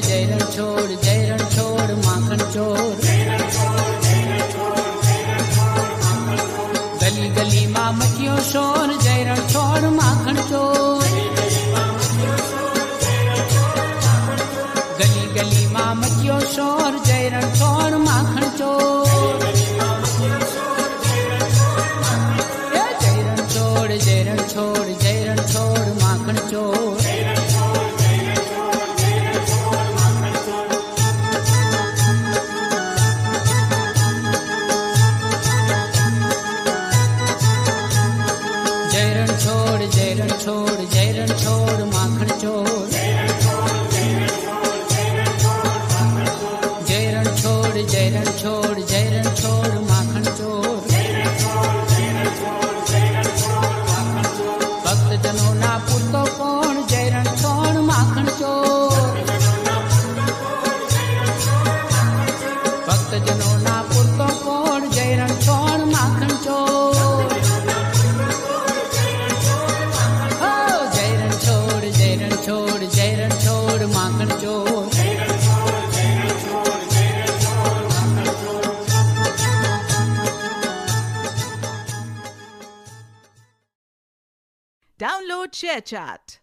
જય રણછોડ માખણ ચોર ગલી ગલીમાં મચ્યો શોર જય રણછોડ માખણ ચોર ગલી ગલીમાં મચ્યો શોર જય રણછોડ માખણ ચોર જય રણછોડ માખણ ચોર જય રણછોડ માખણ ચોર જય રણછોડ માખણ ચોર ભક્તજનોના પૂતો કોણ જય રણછોડ માખણ ચોર ભક્તજનોના પૂતો કોણ જય રણછોડ માખણ ચોર જય રણછોડ માખણ ચોર Download ShareChat.